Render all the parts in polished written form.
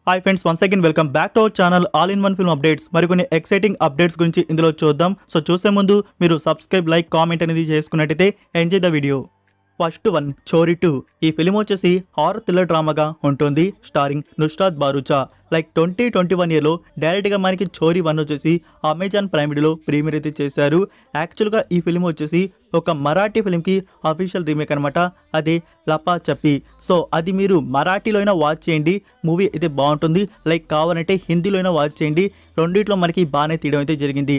Hi friends, once again welcome back to our channel all in one film updates. మరికొన్ని exciting updates గురించి ఇందులో చూద్దాం. So చూసే ముందు మీరు సబ్స్క్రైబ్, లైక్, కామెంట్ అనేది చేసుకున్నట్టయితే enjoy the video. First one, చోరీ 2. ఈ ఫిలిం వచ్చేసి హారర్ థ్రిల్లర్ డ్రామాగా ఉంటుంది, స్టారింగ్ నుస్రాత్ భరూచా. 2021 ఇయర్లో డైరెక్ట్గా మనకి చోరీ 1 వచ్చేసి అమెజాన్ ప్రైమ్ వీడియోలో ప్రీమియర్ అయితే చేశారు. యాక్చువల్గా ఈ ఫిలిం వచ్చేసి ఒక మరాఠీ ఫిలింకి అఫీషియల్ రీమేక్ అనమాట, అదే లపాచప్పి. సో అది మీరు మరాఠీలో అయినా వాచ్ చేయండి, మూవీ అయితే బాగుంటుంది. కావాలంటే హిందీలో అయినా వాచ్ చేయండి, రెండిట్లో మనకి బాగానే తీయడం అయితే జరిగింది.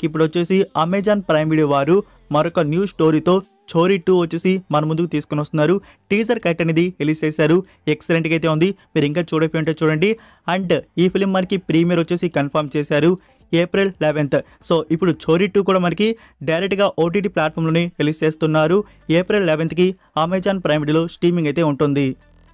ఇప్పుడు వచ్చేసి అమెజాన్ ప్రైమ్ వీడియో వారు మరొక న్యూ స్టోరీతో చోరీ 2 వచ్చేసి మన ముందుకు తీసుకుని వస్తున్నారు. టీజర్ కట్ అనేది రిలీజ్ చేశారు, ఎక్సలెంట్గా అయితే ఉంది. మీరు ఇంకా చూడకపోయింటే చూడండి. అండ్ ఈ ఫిలిం మనకి ప్రీమియర్ వచ్చేసి కన్ఫర్మ్ చేశారు ఏప్రిల్ 11th. సో ఇప్పుడు చోరీ 2 కూడా మనకి డైరెక్ట్గా ఓటీటీ ప్లాట్ఫామ్లోనే రిలీజ్ చేస్తున్నారు. ఏప్రిల్ 11th అమెజాన్ ప్రైమ్ వీడియోలో స్ట్రీమింగ్ అయితే ఉంటుంది.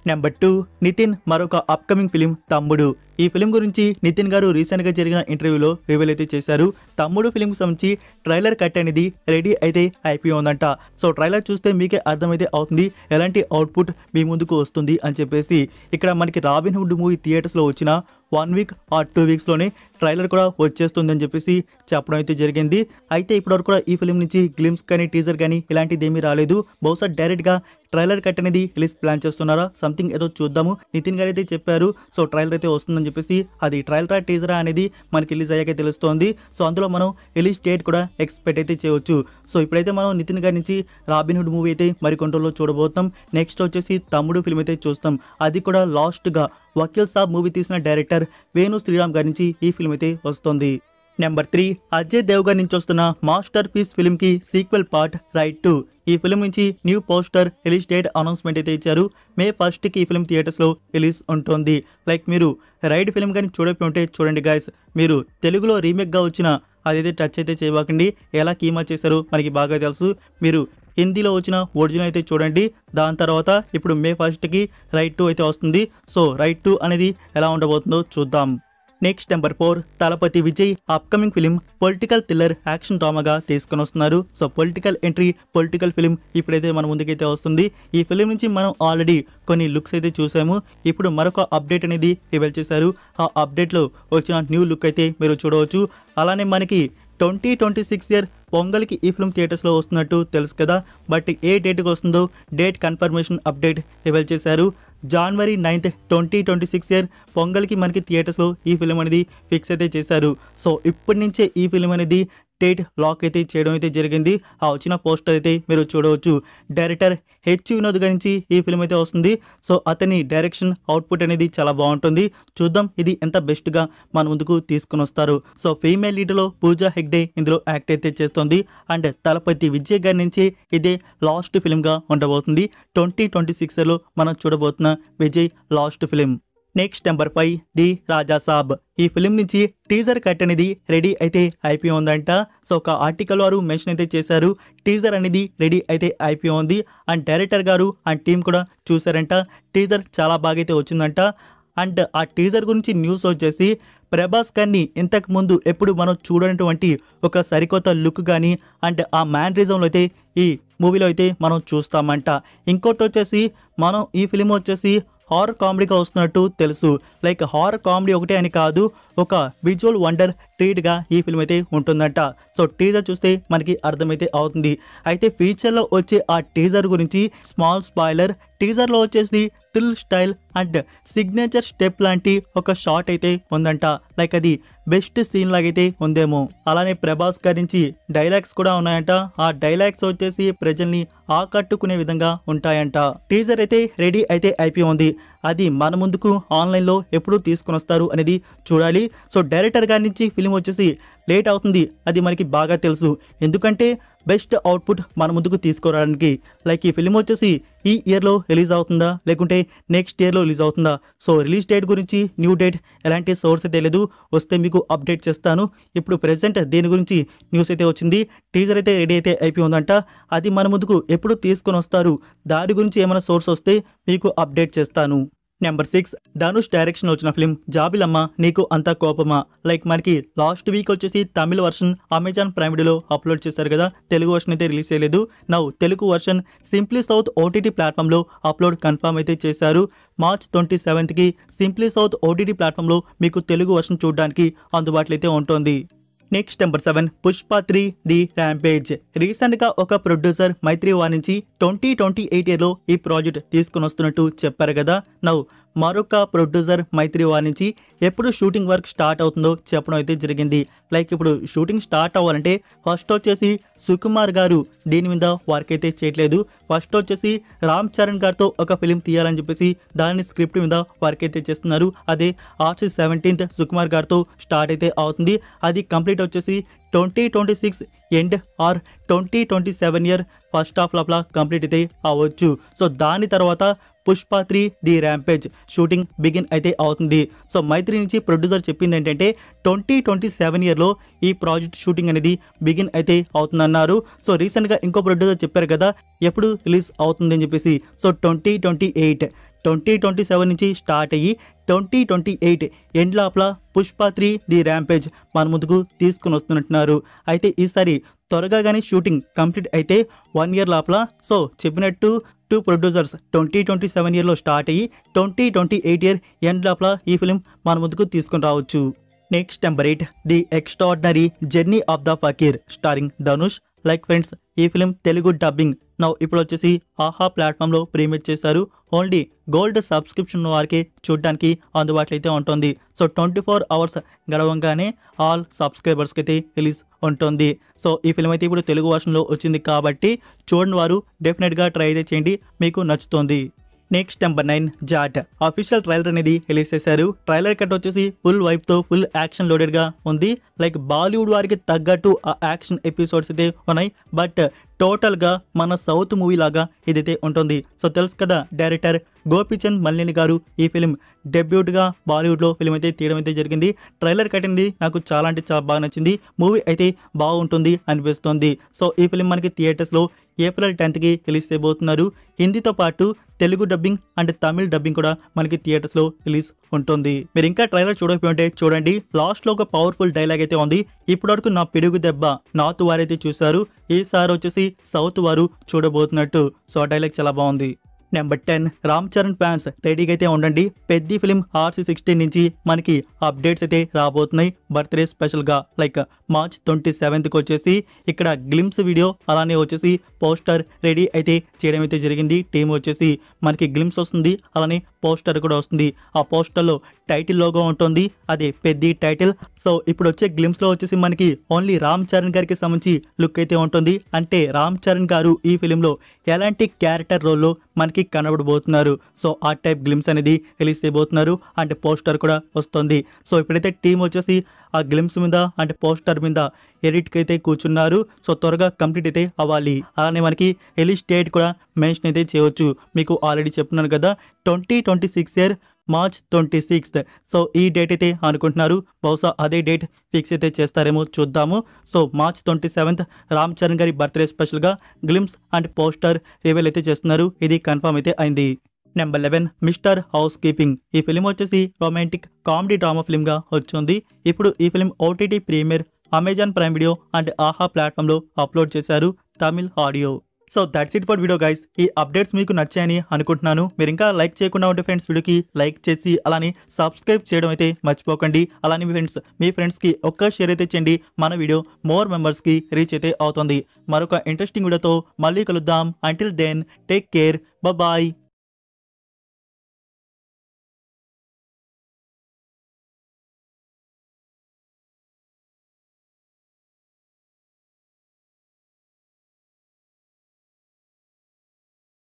నెంబర్ 2, నితిన్ మరొక అప్కమింగ్ ఫిలిం తమ్ముడు. ఈ ఫిలిం గురించి నితిన్ గారు రీసెంట్గా జరిగిన ఇంటర్వ్యూలో రివీల్ అయితే చేశారు. తమ్ముడు ఫిలింకి సంబంధించి ట్రైలర్ కట్ అనేది రెడీ అయితే అయిపోయి ఉందంట. సో ట్రైలర్ చూస్తే మీకే అర్థమైతే అవుతుంది ఎలాంటి అవుట్పుట్ మీ ముందుకు వస్తుంది అని చెప్పేసి. ఇక్కడ మనకి రాబిన్ హుడ్ మూవీ థియేటర్స్లో వచ్చిన 1 వీక్ ఆర్ 2 వీక్స్లోనే ట్రైలర్ కూడా వచ్చేస్తుందని చెప్పేసి చెప్పడం అయితే జరిగింది. అయితే ఇప్పటివరకు కూడా ఈ ఫిలిం నుంచి గ్లిమ్స్ కానీ టీజర్ కానీ ఇలాంటిది ఏమీ రాలేదు. బహుశా డైరెక్ట్గా ట్రైలర్ కట్ అనేది రిలీజ్ ప్లాన్ చేస్తున్నారా, సంథింగ్ ఏదో చూద్దాము. నితిన్ గారు అయితే చెప్పారు, సో ట్రైలర్ అయితే వస్తుందని చెప్పేసి. అది ట్రైలర్ టీజరా అనేది మనకి రిలీజ్ అయ్యాకే తెలుస్తోంది. సో అందులో మనం రిలీజ్ డేట్ కూడా ఎక్స్పెక్ట్ అయితే చేయవచ్చు. సో ఇప్పుడైతే మనం నితిన్ గారి నుంచి రాబిన్ హుడ్ మూవీ అయితే మరికొంటలో చూడబోతాం. నెక్స్ట్ వచ్చేసి తమ్ముడు ఫిల్మ్ అయితే చూస్తాం. అది కూడా లాస్ట్గా వకీల్ సాబ్ మూవీ తీసిన డైరెక్టర్ వేణు శ్రీరామ్ గారి నుంచి ఈ ఫిల్మ్ అయితే వస్తుంది. నెంబర్ 3, అజయ్ దేవ్గన్ నుంచి వస్తున్న మాస్టర్ పీస్ ఫిల్మ్కి సీక్వెల్ పార్ట్ రైట్ 2. ఈ ఫిలిం నుంచి new poster release date announcement అయితే ఇచ్చారు. మే 1st ఈ ఫిలిం థియేటర్స్లో రిలీజ్ ఉంటుంది. మీరు రైడ్ ఫిలిం కానీ చూడకపోతే చూడండి గైస్. మీరు తెలుగులో రీమేక్గా వచ్చిన అదైతే టచ్ అయితే చేయబాకండి. ఎలా కీమా చేశారో మనకి బాగా తెలుసు. మీరు హిందీలో వచ్చిన ఒరిజినల్ అయితే చూడండి. దాని తర్వాత ఇప్పుడు మే 1st రైట్ 2 అయితే వస్తుంది. సో రైట్ 2 అనేది ఎలా ఉండబోతుందో చూద్దాం. Next number 4, Thalapathy Vijay upcoming film political thriller action డ్రామాగా తీసుకొని వస్తున్నారు. So political entry, political film ఇప్పుడైతే మన ముందుకైతే వస్తుంది. ఈ ఫిలిం నుంచి మనం ఆల్రెడీ కొన్ని లుక్స్ అయితే చూసాము. ఇప్పుడు మరొక అప్డేట్ అనేది రివీల్ చేశారు. ఆ అప్డేట్లో వచ్చిన న్యూ లుక్ అయితే మీరు చూడవచ్చు. అలానే మనకి 2026 ఇయర్ పొంగల్కి ఈ ఫిల్మ్ థియేటర్స్లో వస్తున్నట్టు తెలుసు కదా. బట్ ఏ డేట్కి వస్తుందో డేట్ కన్ఫర్మేషన్ అప్డేట్ రివీల్ చేశారు. January 9th 2026 ఇయర్ పొంగల్కి మనకి థియేటర్స్లో ఈ ఫిలిం అనేది ఫిక్స్ అయితే చేశారు. సో ఇప్పటి నుంచే ఈ ఫిలిం అనేది డేట్ లాక్ అయితే చేయడం అయితే జరిగింది. ఆ వచ్చిన పోస్టర్ అయితే మీరు చూడవచ్చు. డైరెక్టర్ హెచ్ వినోద్ గారి నుంచి ఈ ఫిలిం అయితే వస్తుంది. సో అతని డైరెక్షన్ అవుట్పుట్ అనేది చాలా బాగుంటుంది. చూద్దాం ఇది ఎంత బెస్ట్గా మన ముందుకు తీసుకుని వస్తారు. సో ఫీమేల్ లీడ్లో పూజా హెగ్డే ఇందులో యాక్ట్ అయితే చేస్తుంది. అండ్ తలపతి విజయ్ గారి నుంచి ఇదే లాస్ట్ ఫిలింగా ఉండబోతుంది. 2026లో మనం చూడబోతున్న Vijay last film. Next number 5, the Raja Saab. ఈ ఫిలిం నుంచి టీజర్ కట్ అనేది రెడీ అయితే అయిపోయి ఉందంట. సో ఒక ఆర్టికల్ వారు మెన్షన్ అయితే చేశారు, టీజర్ అనేది రెడీ అయితే అయిపోయి ఉంది. అండ్ డైరెక్టర్ గారు అండ్ టీం కూడా చూసారంట. టీజర్ చాలా బాగా అయితే వచ్చిందంట. అండ్ ఆ టీజర్ గురించి న్యూస్ వచ్చేసి ప్రభాస్ గారిని ఇంతకు ముందు ఎప్పుడు మనం చూడనటువంటి ఒక సరికొత్త లుక్ కానీ అండ్ ఆ మ్యానరిజంలో అయితే ఈ మూవీలో అయితే మనం చూస్తామంట. ఇంకోటి వచ్చేసి మనం ఈ ఫిలిం వచ్చేసి హారర్ కామెడీగా వస్తున్నట్టు తెలుసు. హారర్ కామెడీ ఒకటే అని కాదు, ఒక విజువల్ వండర్ ట్రీట్గా ఈ ఫిల్మ్ అయితే ఉంటుందంట. సో టీజర్ చూస్తే మనకి అర్థమైతే అవుతుంది. అయితే ఫ్యూచర్లో వచ్చే ఆ టీజర్ గురించి స్మాల్ స్పాయిలర్, టీజర్లో వచ్చేసి thrill style and signature step లాంటి ఒక షాట్ అయితే ఉందంట. అది బెస్ట్ సీన్ లాగైతే ఉందేమో. అలానే ప్రభాస్ గారి నుంచి డైలాగ్స్ కూడా ఉన్నాయంట. ఆ డైలాగ్స్ వచ్చేసి ప్రజల్ని ఆకట్టుకునే విధంగా ఉంటాయంట. టీజర్ అయితే రెడీ అయితే అయిపోయి ఉంది. అది మన ముందుకు ఆన్లైన్లో ఎప్పుడు తీసుకుని వస్తారు అనేది చూడాలి. సో డైరెక్టర్ గారి నుంచి ఫిలిం వచ్చేసి లేట్ అవుతుంది, అది మనకి బాగా తెలుసు. ఎందుకంటే బెస్ట్ అవుట్పుట్ మన ముందుకు తీసుకురావడానికి. ఈ ఫిలిం వచ్చేసి ఈ ఇయర్లో రిలీజ్ అవుతుందా లేకుంటే నెక్స్ట్ ఇయర్లో రిలీజ్ అవుతుందా. సో రిలీజ్ డేట్ గురించి న్యూ డేట్ ఎలాంటి సోర్స్ అయితే లేదు, వస్తే మీకు అప్డేట్ చేస్తాను. ఇప్పుడు ప్రెసెంట్ దీని గురించి న్యూస్ అయితే వచ్చింది. టీజర్ అయితే రెడీ అయితే అయిపోయి ఉందంట. అది మన ముందుకు ఎప్పుడు తీసుకొని వస్తారు, దాని గురించి ఏమైనా సోర్స్ వస్తే మీకు అప్డేట్ చేస్తాను. నెంబర్ 6 ధనుష్ డైరెక్షన్ వచ్చిన ఫిల్మ్ జాబిలమ్మ నీకు అంత కోపమా. లైక్ మనకి లాస్ట్ వీక్ వచ్చేసి తమిళ వర్షన్ అమెజాన్ ప్రైమ్ వీడియోలో అప్లోడ్ చేశారు కదా, తెలుగు వర్షన్ అయితే రిలీజ్ చేయలేదు. Now Telugu version simply south OTT ప్లాట్ఫామ్లో అప్లోడ్ కన్ఫర్మ్ అయితే చేశారు. మార్చ్ 27కి సింప్లీ సౌత్ ఓటీటీ ప్లాట్ఫామ్లో మీకు తెలుగు వర్షన్ చూడడానికి అందుబాటులో అయితే ఉంటుంది. Next number 7 Pushpa 3 the rampage. రీసెంట్గా ఒక ప్రొడ్యూసర్ మైత్రి వారించి 2028 ఇయర్లో ఈ ప్రాజెక్ట్ తీసుకుని వస్తున్నట్టు చెప్పారు కదా. నౌ మరొక ప్రొడ్యూసర్ మైత్రి వారించి ఎప్పుడు షూటింగ్ వర్క్ స్టార్ట్ అవుతుందో చెప్పడం అయితే జరిగింది. లైక్ ఇప్పుడు షూటింగ్ స్టార్ట్ అవ్వాలంటే ఫస్ట్ వచ్చేసి సుకుమార్ గారు దీని మీద వర్క్ అయితే చేయట్లేదు. ఫస్ట్ వచ్చేసి రామ్ చరణ్ గారితో ఒక ఫిలిం తీయాలని చెప్పేసి దాని స్క్రిప్ట్ మీద వర్క్ అయితే చేస్తున్నారు. అదే మార్చ్ 17th సుకుమార్ గారితో స్టార్ట్ అయితే అవుతుంది. అది కంప్లీట్ వచ్చేసి 2026 end or 2027 year first half లోపల కంప్లీట్ అయితే అవ్వచ్చు. సో దాని తర్వాత Pushpa 3 the rampage shooting begin అయితే అవుతుంది. సో మైత్రి నుంచి ప్రొడ్యూసర్ చెప్పింది ఏంటంటే 2027 ఇయర్లో ఈ ప్రాజెక్ట్ షూటింగ్ అనేది బిగిన్ అయితే అవుతుందన్నారు. సో రీసెంట్గా ఇంకో ప్రొడ్యూసర్ చెప్పారు కదా ఎప్పుడు రిలీజ్ అవుతుంది అని చెప్పేసి. సో 2027 నుంచి స్టార్ట్ అయ్యి 2028 ఎండ్ లోపల పుష్ప 3 ది ర్యాంపేజ్ మన ముందుకు తీసుకుని వస్తున్నట్టున్నారు. అయితే ఈసారి త్వరగా కానీ షూటింగ్ కంప్లీట్ అయితే 1 ఇయర్ లోపల. సో చెప్పినట్టు 2 ప్రొడ్యూసర్స్ 2027 ఇయర్లో స్టార్ట్ అయ్యి 2028 ఇయర్ ఎండ్ లోపల ఈ ఫిలిం మన ముందుకు తీసుకుని రావచ్చు. Next number 8 the extraordinary journey of the fakir starring Dhanush. Like friends ఈ ఫిలిం తెలుగు డబ్బింగ్ నౌ ఇప్పుడు వచ్చేసి ఆహా ప్లాట్ఫామ్లో ప్రీమియర్ చేశారు. ఓన్లీ గోల్డ్ సబ్స్క్రిప్షన్ వారికి చూడడానికి అందుబాటులో అయితే ఉంటుంది. సో 24 అవర్స్ గడవంగానే ఆల్ సబ్స్క్రైబర్స్కి అయితే రిలీజ్ ఉంటుంది. సో ఈ ఫిలిం అయితే ఇప్పుడు తెలుగు వర్షన్లో వచ్చింది కాబట్టి చూడని వారు డెఫినెట్గా ట్రై అయితే చేయండి, మీకు నచ్చుతుంది. Next number 9 Jaat official trailer అనేది రిలీజ్ చేశారు. ట్రైలర్ కట్ వచ్చేసి ఫుల్ వైబ్తో ఫుల్ యాక్షన్ లోడెడ్గా ఉంది. లైక్ బాలీవుడ్ వారికి తగ్గట్టు ఆ యాక్షన్ ఎపిసోడ్స్ అయితే ఉన్నాయి. బట్ టోటల్గా మన సౌత్ మూవీ లాగా ఇదైతే ఉంటుంది. సో తెలుసు కదా డైరెక్టర్ గోపీచంద్ మల్లేని గారు ఈ ఫిలిం డెబ్యూట్గా బాలీవుడ్లో ఫిలిం అయితే తీయడం అయితే జరిగింది. ట్రైలర్ కట్ అనేది నాకు చాలా అంటే చాలా బాగా నచ్చింది. మూవీ అయితే బాగుంటుంది అనిపిస్తుంది. సో ఈ ఫిలిం మనకి థియేటర్స్లో ఏప్రిల్ 10కి రిలీజ్ చేయబోతున్నారు. హిందీతో పాటు Telugu dubbing and Tamil dubbing కూడా మనకి థియేటర్స్లో రిలీజ్ ఉంటుంది. మీరు ఇంకా ట్రైలర్ చూడకపోతే చూడండి. లాస్ట్లో ఒక పవర్ఫుల్ డైలాగ్ అయితే ఉంది. ఇప్పటివరకు నా పిడుగు దెబ్బ నార్త్ వారైతే చూశారు, ఈసారి వచ్చేసి సౌత్ వారు చూడబోతున్నట్టు. సో ఆ డైలాగ్ చాలా బాగుంది. నెంబర్ 10 రామ్ చరణ్ ఫ్యాన్స్ రెడీగా అయితే ఉండండి. పెద్ద ఫిలిం RC16 నుంచి మనకి అప్డేట్స్ అయితే రాబోతున్నాయి బర్త్డే స్పెషల్గా. లైక్ మార్చ్ 27కి వచ్చేసి ఇక్కడ గ్లిమ్స్ వీడియో అలానే వచ్చేసి పోస్టర్ రెడీ అయితే చేయడం అయితే జరిగింది. టీం వచ్చేసి మనకి గ్లిమ్స్ వస్తుంది, అలానే పోస్టర్ కూడా వస్తుంది. ఆ పోస్టర్లో టైటిల్ లోగో ఉంటుంది, అదే పెద్ద టైటిల్. సో ఇప్పుడు వచ్చే గ్లిమ్స్లో వచ్చేసి మనకి ఓన్లీ రామ్ చరణ్ గారికి సంబంధించి లుక్ అయితే ఉంటుంది. అంటే రామ్ చరణ్ గారు ఈ ఫిలింలో ఎలాంటి క్యారెక్టర్ రోల్లో మనకి కనబడబోతున్నారు. సో ఆ టైప్ గ్లిమ్స్ అనేది రిలీజ్ చేయబోతున్నారు. అంటే పోస్టర్ కూడా వస్తుంది. సో ఇప్పుడైతే టీం వచ్చేసి ఆ గ్లిమ్స్ మీద అంటే పోస్టర్ మీద ఎడిట్కి అయితే కూర్చున్నారు. సో త్వరగా కంప్లీట్ అయితే అవ్వాలి. అలానే మనకి రిలీజ్ డేట్ కూడా మెన్షన్ అయితే చేయవచ్చు. మీకు ఆల్రెడీ చెప్తున్నాను కదా 2026 ఇయర్ మార్చ్ 26th. సో ఈ డేట్ అయితే అనుకుంటున్నారు. బహుశా అదే డేట్ ఫిక్స్ అయితే చేస్తారేమో చూద్దాము. So March 27th Ram Charan గారి బర్త్డే స్పెషల్గా గ్లిమ్స్ అండ్ పోస్టర్ రివీల్ అయితే చేస్తున్నారు. ఇది కన్ఫర్మ్ అయితే అయింది. Number 11 mister house keeping. ఈ ఫిలిం వచ్చేసి రొమాంటిక్ కామెడీ డ్రామా ఫిల్మ్గా వచ్చింది. ఇప్పుడు ఈ film OTT premiere Amazon Prime Video and Aha ప్లాట్ఫామ్లో అప్లోడ్ చేశారు Tamil audio. So that's it for video guys. ఈ అప్డేట్స్ మీకు నచ్చాయని అనుకుంటున్నాను. మీరు ఇంకా లైక్ చేయకుండా ఉంటే ఫ్రెండ్స్ వీడియోకి లైక్ చేసి అలానే సబ్స్క్రైబ్ చేయడం అయితే మర్చిపోకండి. అలానే మీ ఫ్రెండ్స్కి ఒక్క షేర్ అయితే చేయండి. మన వీడియో మోర్ మెంబర్స్కి రీచ్ అయితే అవుతుంది. మరొక ఇంట్రెస్టింగ్ వీడియోతో మళ్ళీ కలుద్దాం. Until then take care, bye.